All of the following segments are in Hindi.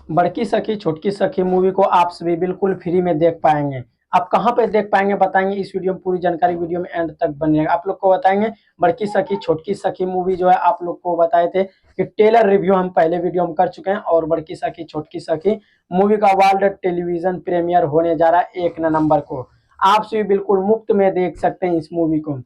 बड़की सखी छोटकी सखी मूवी को आप सभी बिल्कुल फ्री में देख पाएंगे। आप कहाँ पे देख पाएंगे बताएंगे इस वीडियो में, पूरी जानकारी वीडियो में एंड तक बनेगा। आप लोग को बताएंगे बड़की सखी छोटकी सखी मूवी जो है, आप लोग को बताए थे कि टेलर रिव्यू हम पहले वीडियो में कर चुके हैं। और बड़की सखी छोटकी सखी मूवी का वर्ल्ड टेलीविजन प्रीमियर होने जा रहा है 1 नवंबर को। आप सभी बिल्कुल मुफ्त में देख सकते हैं इस मूवी को।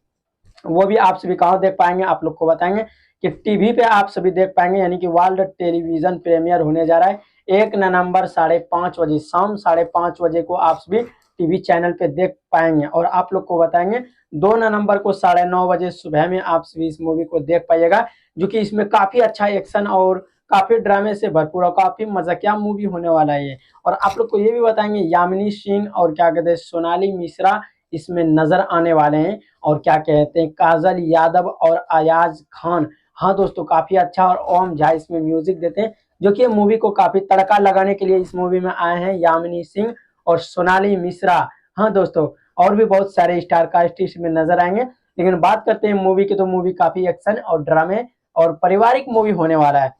वो भी आप सभी कहाँ देख पाएंगे, आप लोग को बताएंगे कि टीवी पे आप सभी देख पाएंगे, यानी कि वर्ल्ड टेलीविजन प्रीमियर होने जा रहा है 1 नवंबर 5:30 बजे, शाम 5:30 बजे को आप सभी टीवी चैनल पे देख पाएंगे। और आप लोग को बताएंगे 2 नवंबर को 9:30 बजे सुबह में आप सभी इस मूवी को देख पाइएगा, जो कि इसमें काफी अच्छा एक्शन और काफी ड्रामे से भरपूर और काफी मजाकिया मूवी होने वाला है ये। और आप लोग को ये भी बताएंगे यामिनी सिंह और क्या कहते हैं सोनाली मिश्रा इसमें नजर आने वाले हैं, और क्या कहते हैं काजल यादव और अयाज खान। हाँ दोस्तों, काफी अच्छा। और ओम झा इसमें म्यूजिक देते हैं, जो कि मूवी को काफी तड़का लगाने के लिए इस मूवी में आए हैं यामिनी सिंह और सोनाली मिश्रा। हाँ दोस्तों, और भी बहुत सारे स्टार कास्ट इसमें नजर आएंगे। लेकिन बात करते हैं मूवी की, तो मूवी काफी एक्शन और ड्रामे और पारिवारिक मूवी होने वाला है।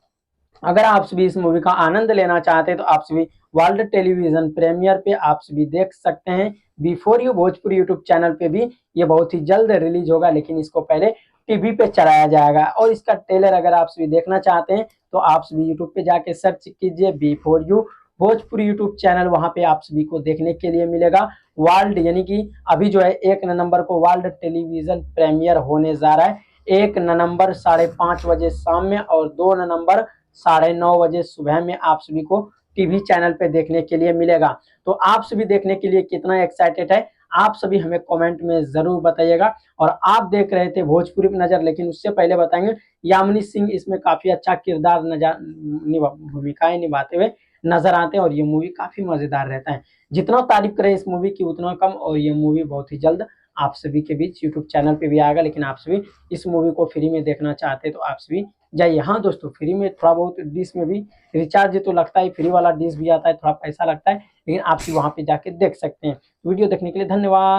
अगर आप सभी इस मूवी का आनंद लेना चाहते हैं तो आप सभी वर्ल्ड टेलीविजन प्रीमियर पे आप सभी देख सकते हैं। Before you Bhojpuri YouTube channel पे भी ये बहुत ही जल्द रिलीज होगा, लेकिन इसको पहले टीवी पे चलाया जाएगा। और इसका ट्रेलर अगर आप सभी देखना चाहते हैं तो आप सभी यूट्यूब पे जाके सर्च कीजिए before you Bhojpuri YouTube channel, वहां पे आप सभी को देखने के लिए मिलेगा। वर्ल्ड यानी कि अभी जो है 1 नवंबर को वर्ल्ड टेलीविजन प्रीमियर होने जा रहा है 1 नवंबर 5:30 बजे शाम में, और 2 नवंबर 9:30 बजे सुबह में आप सभी को टीवी चैनल पे देखने के लिए मिलेगा। तो आप सभी देखने के लिए कितना एक्साइटेड है, आप सभी हमें कमेंट में जरूर बताइएगा। और आप देख रहे थे भोजपुरी पे नजर, लेकिन उससे पहले बताएंगे यामिनी सिंह इसमें काफी अच्छा किरदार भूमिकाएं निभाते हुए नजर आते हैं, और ये मूवी काफी मजेदार रहता है। जितना तारीफ करें इस मूवी की उतना कम, और ये मूवी बहुत ही जल्द आप सभी के बीच यूट्यूब चैनल पे भी आएगा। लेकिन आप सभी इस मूवी को फ्री में देखना चाहते हैं तो आप सभी जाइए। हाँ दोस्तों, फ्री में थोड़ा बहुत डिश में भी रिचार्ज तो लगता है, फ्री वाला डिश भी आता है, थोड़ा पैसा लगता है, लेकिन आप वहां पे जाके देख सकते हैं। वीडियो देखने के लिए धन्यवाद।